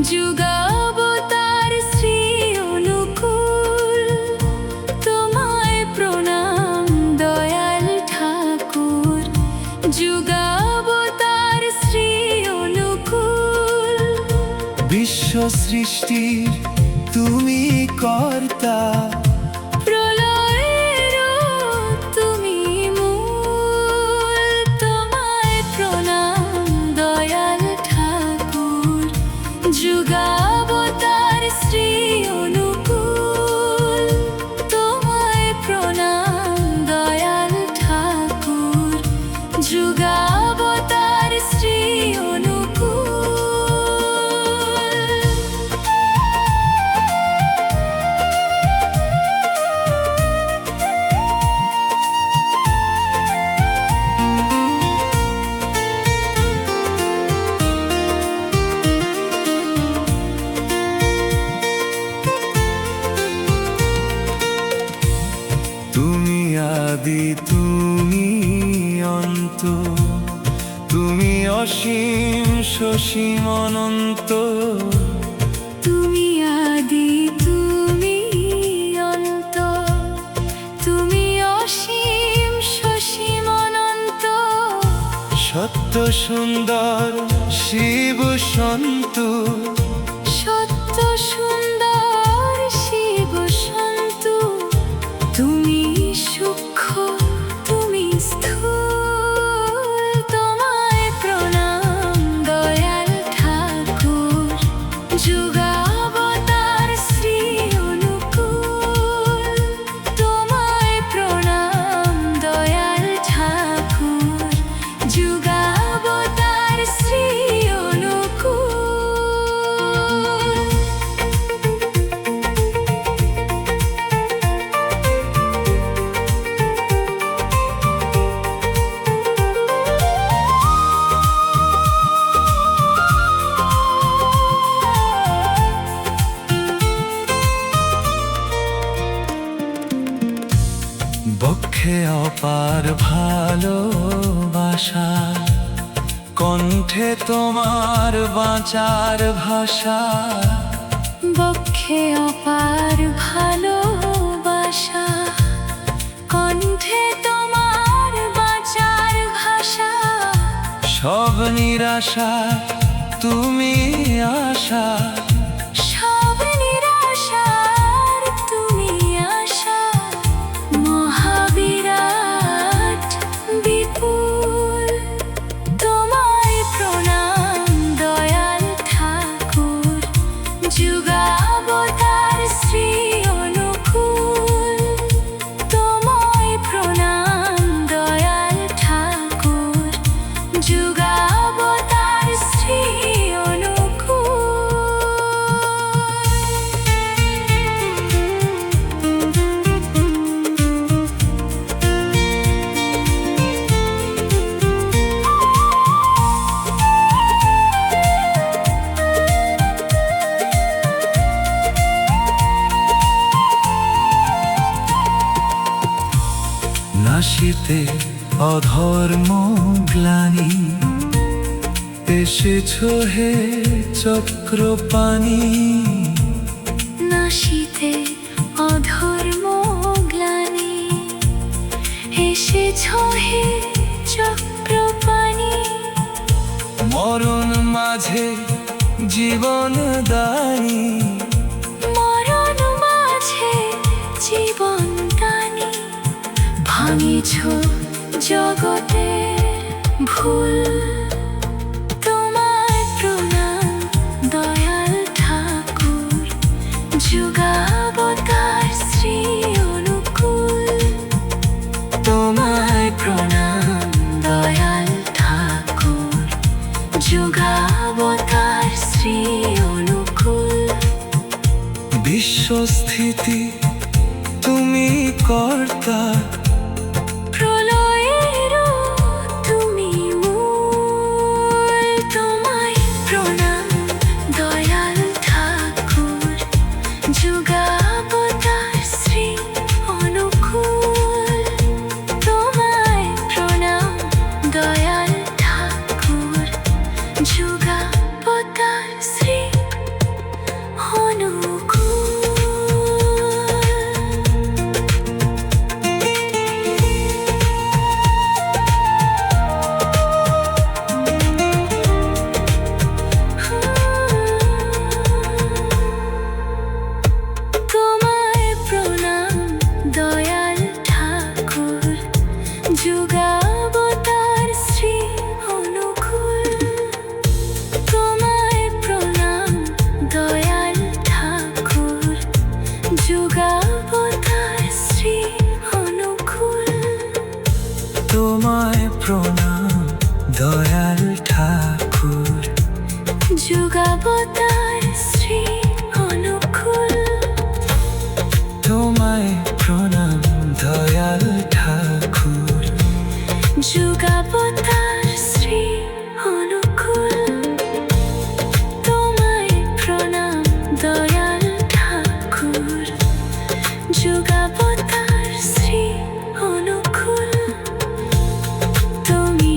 যুগাবতার শ্রী অনুকূল, তোমায় প্রণাম দয়াল ঠাকুর। যুগাবতার শ্রী অনুকূল, বিশ্ব সৃষ্টির তুমি কর্তা, প্রলয়েরও তুমি মূল। তোমায় প্রণাম দয়াল ঠাকুর। যুগাবতার শ্রী অনুকূল, তোমায় প্রণাম দয়াল ঠাকুর। যুগাবতার শ্রী অনুকূল। তুমি আদি তুমি অন্ত, তুমি অসীম সসীম অনন্ত। তুমি আদি তুমি অন্ত, তুমি অসীম সসীম অনন্ত। সত্য সুন্দর শিব সন্তু, সত্য সুন্দর শিব সন্তু। তুমি সূক্ষ্ম তুমি স্থূল, তোমায় প্রণাম দয়াল ঠাকুর। যুগাবতার শ্রী অনুকূল, তোমায় প্রণাম দয়াল ঠাকুর। যুগাবতার শ্রী অনুকূল। বক্ষে অপার ভালোবাসা, কণ্ঠে তোমার বাঁচার ভাষা। বক্ষে অপার ভালোবাসা, কণ্ঠে তোমার বাঁচার ভাষা। সব নিরাশা তুমি আশা, সব নিরাশার তুমি আশা। মহাবিরাট বিপুল, তোমায় প্রণাম দয়াল ঠাকুর। যুগাবতার শ্রী অনুকূল, তোমায় প্রণাম দয়াল ঠাকুর। যুগাবতার শ্রী অনুকূল। নাশিতে অধর্ম গ্লানি, এসেছ হে চক্রপাণি। নাশিতে অধর্ম গ্লানি, এসেছ হে চক্রপাণি। মরণ মাঝে জীবন দানি, মরণ মাঝে জীবন দানি। ভাঙিছ জগতের ভুল, তোমায় প্রণাম দয়াল ঠাকুর। যুগাবতার শ্রী অনুকূল, স্মৃতি তুমি কর্তা, প্রলয়েরও তুমি মূল। তোমায় প্রণাম দয়াল ঠাকুর, যুগাবতার শ্রী অনুকূল। তোমায় প্রণাম দয়াল ঠাকুর, যুগাবতার শ্রী অনুকূল। তোমায় প্রণাম দয়াল ঠাকুর, যুগাবতার শ্রী অনুকূল। তোমায় প্রণাম দয়াল ঠাকুর, যুগাবতার শ্রী অনুকূল। তোমায় প্রণাম দয়াল ঠাকুর, যুগাবতার শ্রী অনুকূল। তোমায় প্রণাম দয়াল ঠাকুর, যুগাবতার শ্রী অনুকূল। তোমায় প্রণাম দয়াল ঠাকুর, যুগাবতার শ্রী অনুকূল। তুমি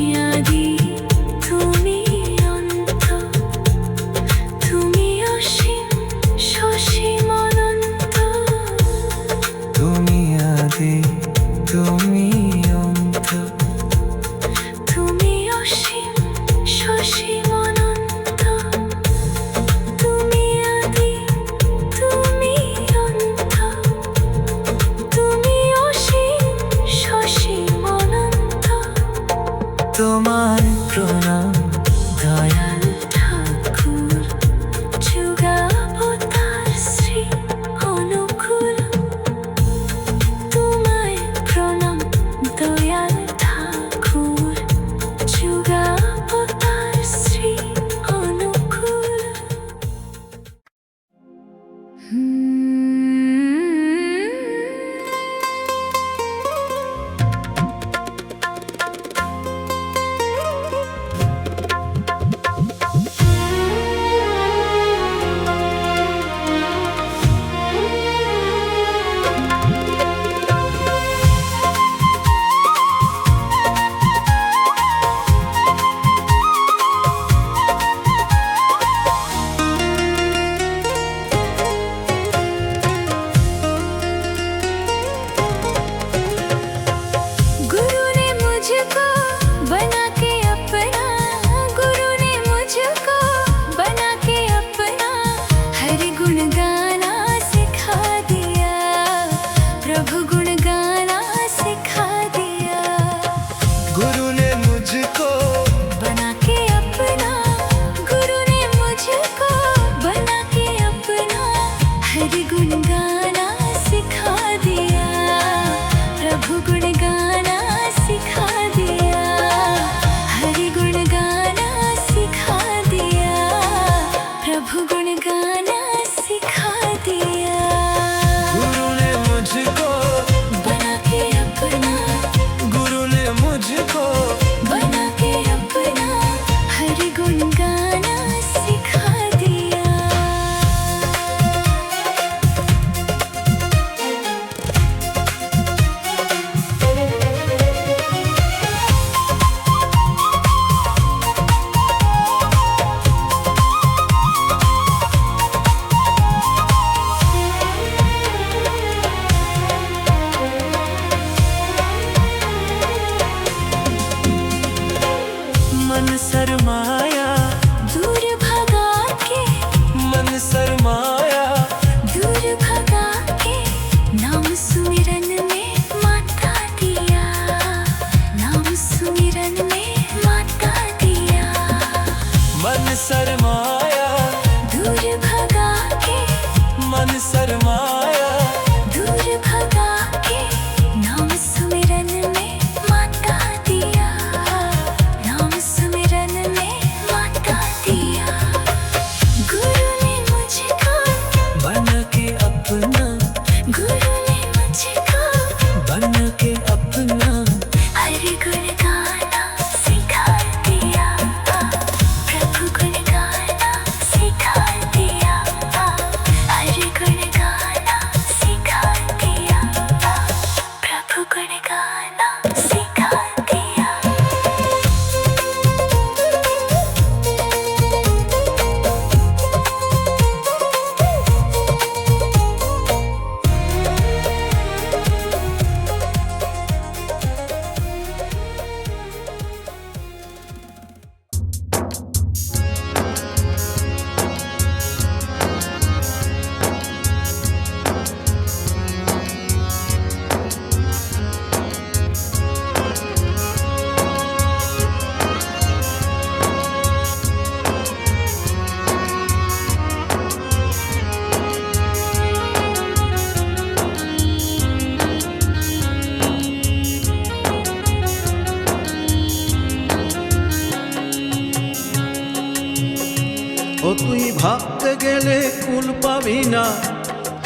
ভাবতে গেলে কুল পাবি না,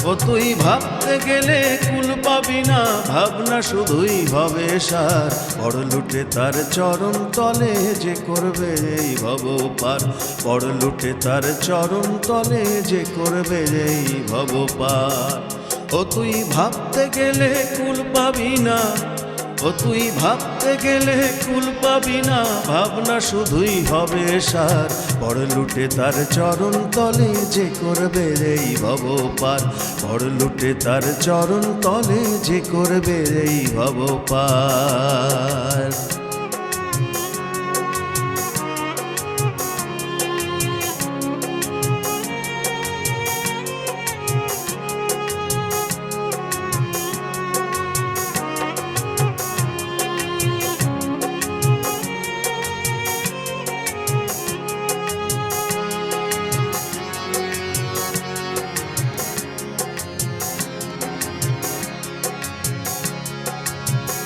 ও তুই ভাবতে গেলে কুল পাবি না, ভাবনা শুধুই হবে সার। বড় লুটে তার চরণ তলে যে করবে এই ভব পার, বড় লুটে তার চরণ তলে যে করবে এই ভব পার। ও তুই ভাবতে গেলে কুল পাবি না, ও তুই ভাবতে গেলে কুল পাবি না, ভাবনা শুধুই হবে সার। বড় লুটে তার চরণ তলে যে করবে এই ভব পার, বড় লুটে তার চরণ তলে যে করবে এই ভব পার।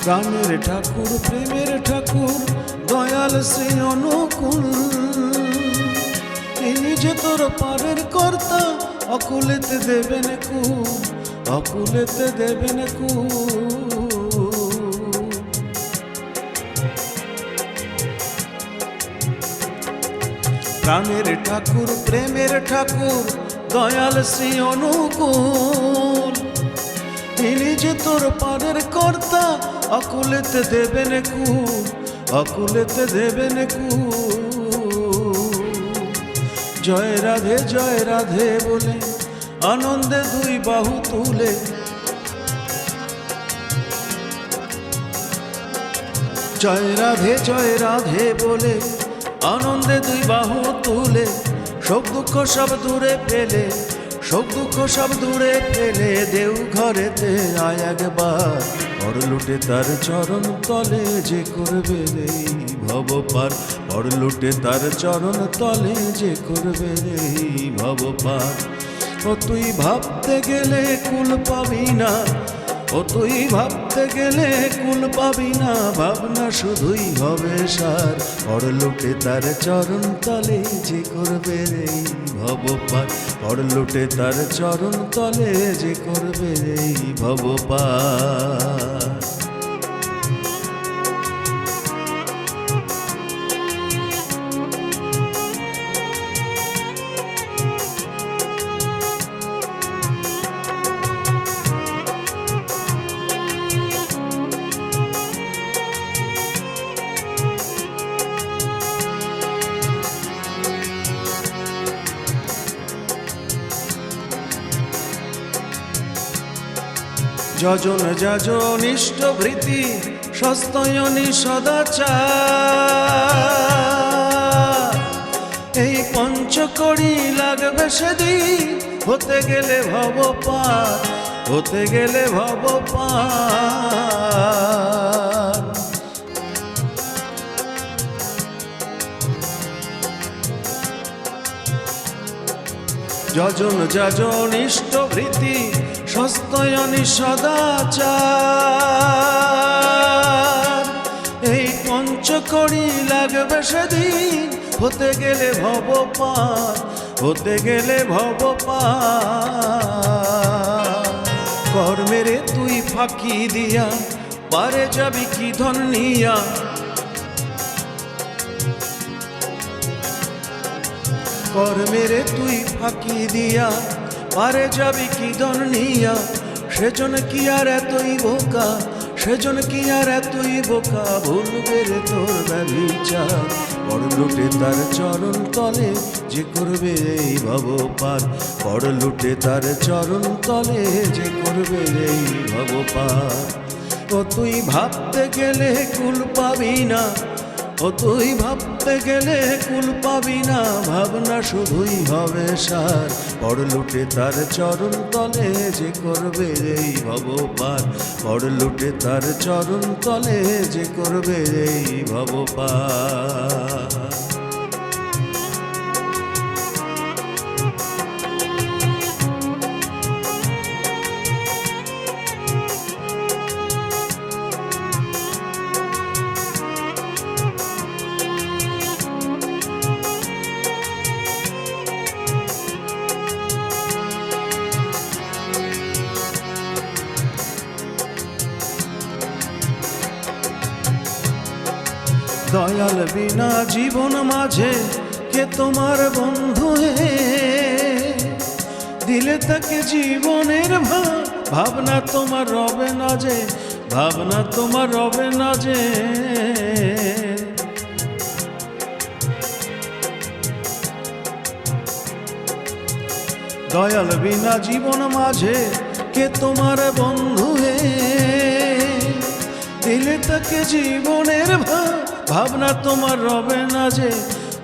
প্রাণের ঠাকুর প্রেমের ঠাকুর দয়াল শ্রী অনুকূল, তিনি যে তোর পারের কর্তা, অকুলেতে দেবেন কুল, অকুলেতে দেবেন কুল। প্রাণের ঠাকুর প্রেমের ঠাকুর দয়াল শ্রী অনুকূল, তিনি যে তোর পারের কর্তা, অকুলেতে দেবেন কুল, অকুলেতে দেবেন কুল। জয় রাধে বলে আনন্দে দুই বাহু তুলে, জয় রাধে বলে আনন্দে দুই বাহু তুলে, শোক দুঃখ সব দূরে ফেলে, শোক দুঃখ সব দূরে ফেলে, দেউ ঘরেতে আয় একবার। বড় লুটে তার চরণ তলে যে করবে এই ভব পার, বড় লুটে তার চরণ তলে যে করবে এই ভব পার। ও তুই ভাবতে গেলে কুল পাবি না, ও তুই ভাবতে গেলে কুল পাবি না, ভাবনা শুধুই হবে সার। বড় লুটে তার চরণ তলে যে করবে এই ভব পার, বড় লুটে তার চরণ তলে যে করবে এই ভব পার। যজন ইষ্টভৃতি সস্তয়নী সদাচার, এই পঞ্চকড়ি লাগবে সেদিন, হতে গেলে ভব পার, হতে গেলে ভব পার। যজন ইষ্টভৃতি সস্তয়নী সদাচার, এই পঞ্চকড়ি লাগবে সেদিন, হতে গেলে ভব পার, হতে গেলে ভব পার। কর্মেরে তুই ফাঁকি দিয়া পারে যাবি কি ধন নিয়া, কর্মেরে তুই ফাঁকি দিয়া পারে যাবি কি ধন নিয়া, সেজন কি আর এতই বোকা, সেজন কি আর এতই বোকা, ভুলবে রে তোর ব্যভিচার। বড় লুটে তার চরণ তলে যে করবে এই ভব পার, বড় লুটে তার চরণ তলে যে করবে এই ভব পার। ও তুই ভাবতে গেলে কুল পাবি না, ও তুই ভাবতে গেলে কুল পাবি না, ভাবনা শুধুই হবে সার। বড় লুটে তার চরণ তলে যে করবে এই ভব পার, বড় লুটে তার চরণ তলে যে করবে এই ভব পার। দয়াল বিনা জীবন মাঝে কে তোমার বন্ধু হে, দিলে তাকে জীবনের ভাবনা তোমার রবে না যে, ভাবনা তোমার রবে না যে। দয়াল বিনা জীবন মাঝে কে তোমার বন্ধু হে, দিলে তাকে জীবনের ভাবনা তোমার রবে না যে,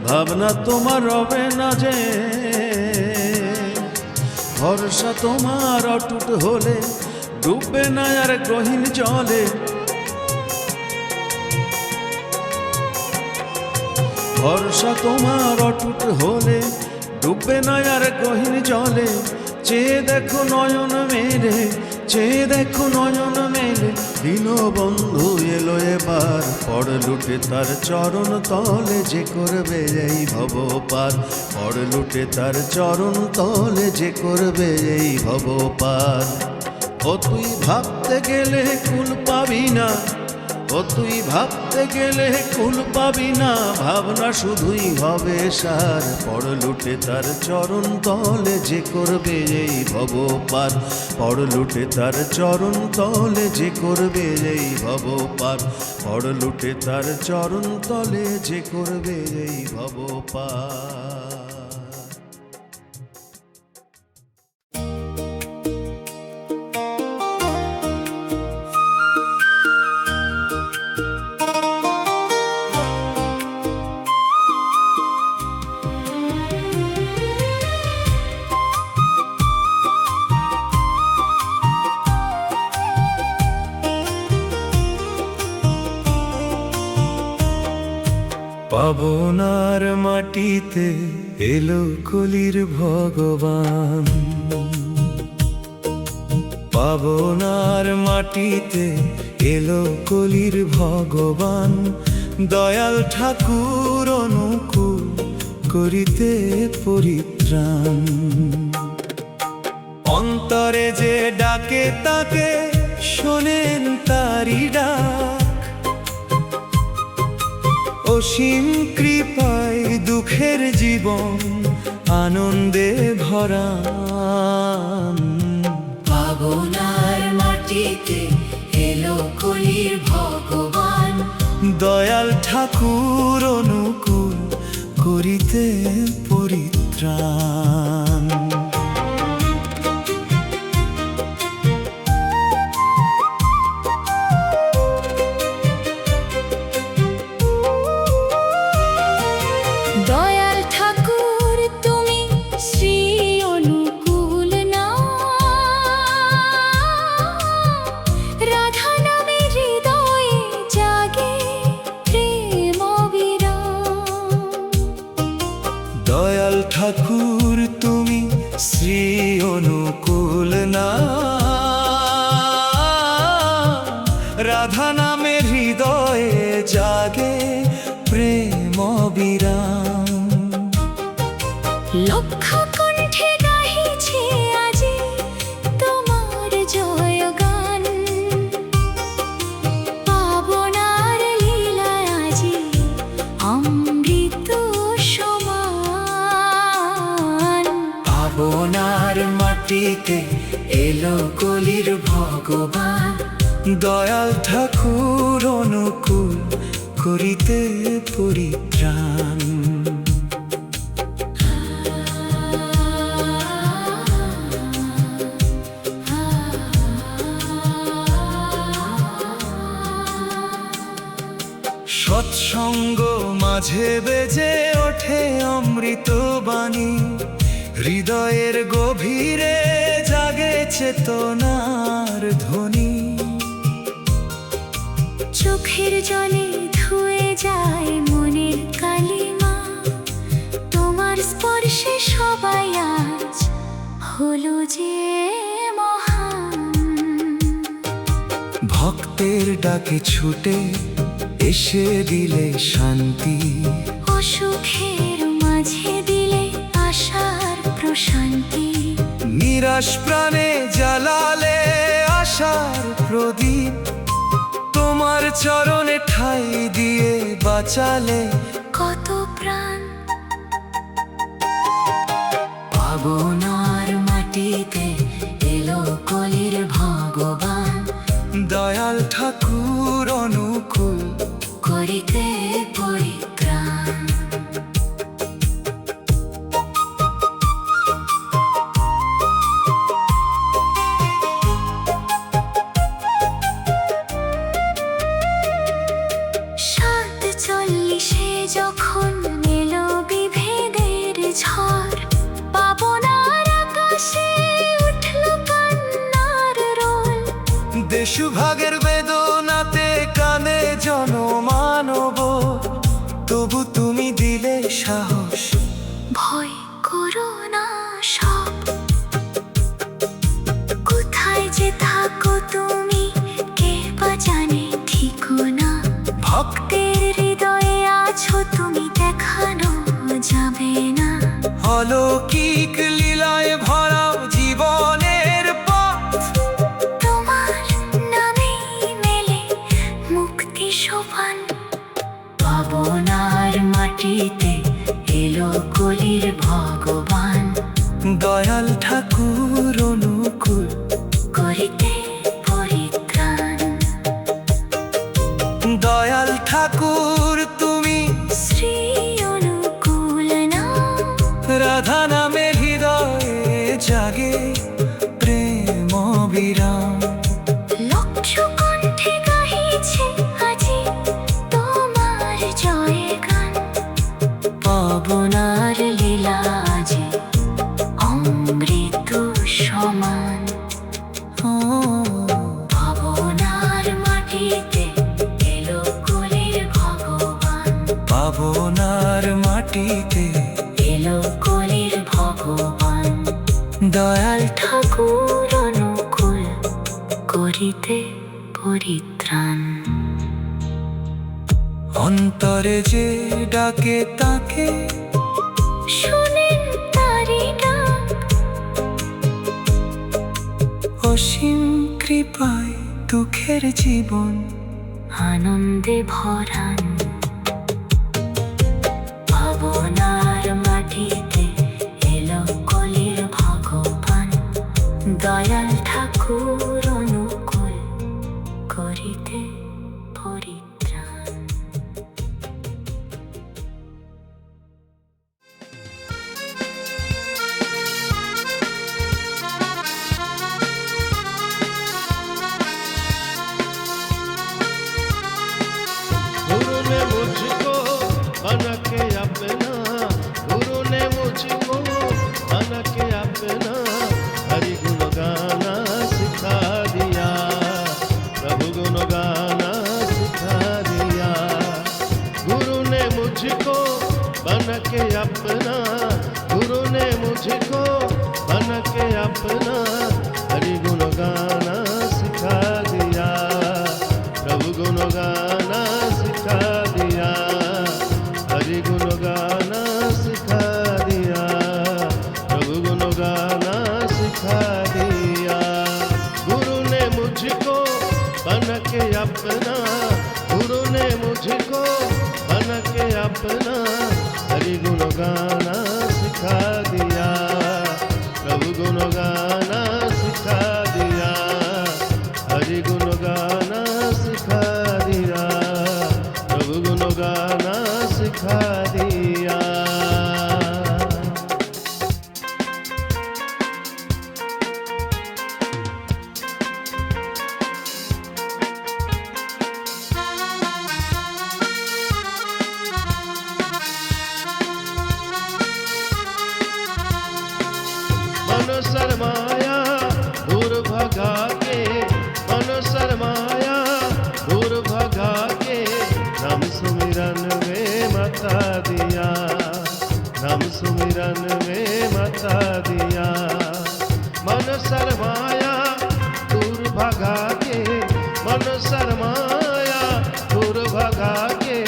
ভাবনা তোমার রবে না যে। ভরসা তোমার অটুট হলে ডুববে না আর গহীন জলে, ভরসা তোমার অটুট হলে ডুববে না আর গহীন জলে। চেয়ে দেখো নয়ন মেলে, চেয়ে দেখো নয়ন মেলে, দীনবন্ধু এলো এবার, পড় লুটে তার চরণ তলে যে করবে এই ভব পার, পড় লুটে তার চরণ তলে যে করবে এই ভব পার। ও তুই ভাবতে গেলে কুল পাবি না, ও তুই ভাবতে গেলে কুল পাবি না, ভাবনা শুধুই হবে সার, পড় লুটে তার চরণ তলে যে করবে এই ভব পার, পড় লুটে তার চরণ তলে যে করবে এই ভব পার, পড় লুটে তার চরণ তলে যে করবে এই ভব পার। পাবনার মাটিতে এলো কলির ভগবান, পাবনার মাটিতে এলো কলির ভগবান, দয়াল ঠাকুর অনুকূল করিতে পরিত্রাণ। অন্তরে যে ডাকে তাকে শোনেন তারি ডাক, অসীম কৃপায় দুঃখের জীবন আনন্দে ভরান। পাবনার মাটিতে এলো কলির ভগবান, দয়াল ঠাকুর অনুকূল করিতে পরিত্রাণ। দয়াল ঠাকুর তুমি শ্রী অনুকূল না, রাধা নামে হৃদয়ে জাগে প্রেম অবিরাম। দয়াল ঠাকুর তুমি শ্রী অনুকূল না, রাধা নামে হৃদয়ে জাগে প্রেম অবিরাম। লক্ষ কণ্ঠে গাহিছে আজি তোমার জয়গান, পাবনার লীলায় আজি অমৃত সমান। পাবনার মাটিতে এলো কলির ভগবান, দয়াল ঠাকুর অনুকূল করিতে পরিত্রাণ। সৎসঙ্গ মাঝে বেজে ওঠে অমৃত বাণী, হৃদয়ের গভীরে জাগে চেতনার ধ্বনি। চোখের জলে ধুয়ে যায় মনের কালিমা, তোমার স্পর্শে সবাই আজ হলো যে মহান। ভক্তের ডাকে ছুটে এসে দিলে শান্তি, অসুখের মাঝে দিলে আশার প্রশান্তি। নিরাশ প্রাণে জ্বালালে আশার প্রদীপ, তোমার চরণে ঠাই দিয়ে বাঁচালে কত প্রাণ পাবনার মাটিতে এলো কলির ভগবান, দয়াল ঠাকুর অনুকূল করিতে পরিত্রাণ। সাত চল্লিশে যখন এলো বিভেদের ঝড়, পাবনার আকাশে উঠল কান্নার রোল। দেশভাগের বেদনাতে কানে জনমানব, তবু তুমি দিলে সাহস। ভয় করো না সব, কোথায় যে থাকো তুমি কে বা জানে ঠিকানা। ভক্তের হৃদয়ে আছো তুমি, দেখানো যাবে না। অলৌকিক লীলায় ভরাও জীবনের পথ, তোমার নামেই মেলে মুক্তি সোপান। পাবনার মাটিতে এলো কলির ভগবান, দয়াল ঠাকুর অনুকূল করিতে পরিত্রাণ। দয়াল ঠাকুর তুমি শ্রী অনুকূল নাম, রাধা নামের হৃদয়ে জাগে প্রেম বিরাম। লক্ষ কণ্ঠে গাহিছে আজি তোমার জয় গান। পাবনার লীলা আজি অমৃত সমান। ও পাবনার মাটিতে এলো কলির ভগবান, পাবনার মাটিতে এলো কলির ভগবান। দয়াল ঠাকুর অনুকূল করিতে পরিত্রাণ। অন্তরে যে ডাকে তাকে শোনেন তারি ডাক, অসীম কৃপায় দুঃখের জীবন আনন্দে ভরান। পাবনার মাটিতে এলো কলির ভগবান, দয়াল ঠাকুর অনুকূল করিতে পরিত্রাণ। गुरु ने मुझको बना के अपना, गुरु ने मुझको बना के अपना, हरि गुण गाना सिखा दिया, प्रभु गुण गाना सिखा दिया। गुरु ने मुझको बना के अपना, गुरु ने मुझको बना के अपना, हरि गुण गाना सिखा दिया, प्रभु गुण गाना सिखा दिया, हरि गुण गाना सिखा दिया, प्रभु गुण गाना सिखा दिया। गुरु ने मुझको बना के अपना, गुरु ने मुझको बना के अपना, हरि गुण गाना सिखा दिया, प्रभु गुण गाना सिखा दिया, हरि गुण गाना सिखा दिया, प्रभु गुण गाना सिखा दिया। मन शर्माया दूर भगा के, मन शर्माया दूर भगा के, नाम सुमिरन में मता दिया, नाम सुमिरन में मता दिया। मन शर्माया दूर भगा के, मन शर्माया दूर भगा के,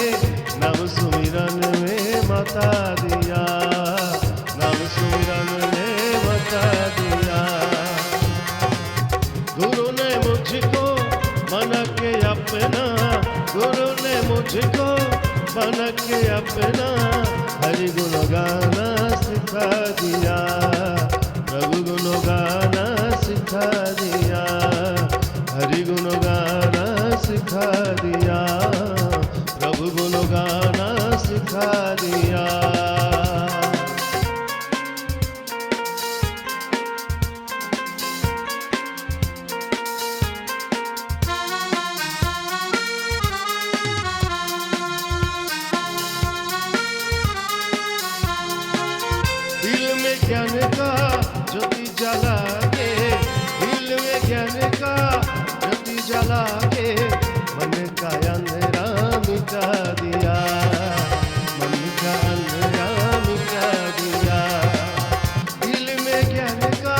नाम सुमिरन में मता दिया, नाम सुमिरन में मता दिया। गुरु ने मुझको मन के अपना, मुझको बना के अपना हरि गुण गाना सिखा दिया, प्रभु गुण गाना सिखा दिया, हरि गुण गाना सिखा दिया, प्रभु गुण गाना सिखा दिया। दिल में ज्ञान का ज्योति जला के, दिल में ज्ञान का ज्योति जला के मन का अंधेरा मिटा दिया, मन का अंधेरा मिटा दिया। दिल में ज्ञान का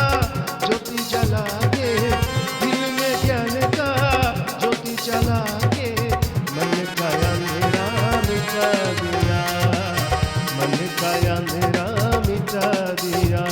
ज्योति जला के, दिल में ज्ञान का ज्योति जला के मन का अंधेरा मिटा दिया, मन का अंधेरा मिटा दिया।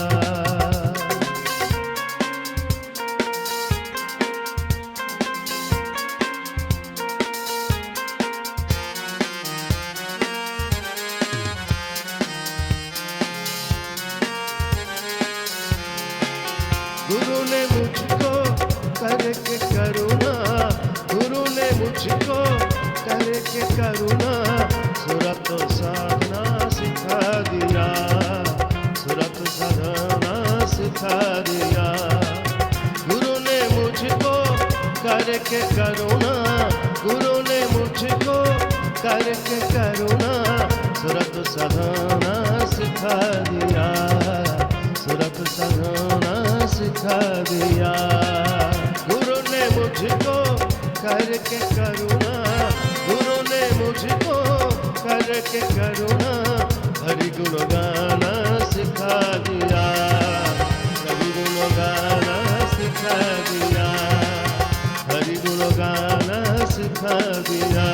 गुरु ने मुझको करके करुणा, गुरु ने मुझको करके करुणा सुरत साधना सिखा दिया, सुरत साधना सिखा दिया। गुरु ने मुझको करके करुणा, गुरु ने मुझको करके करुणा सुरत साधना सिखा दिया, सुरत साधना सिखा दिया। गुरु ने मुझको करके करुणा, गुरु ने मुझको करके करुणा हरि गुण गाना सिखा दिया, प्रभु गुण गाना सिखा दिया, हरि गुण गाना सिखा दिया।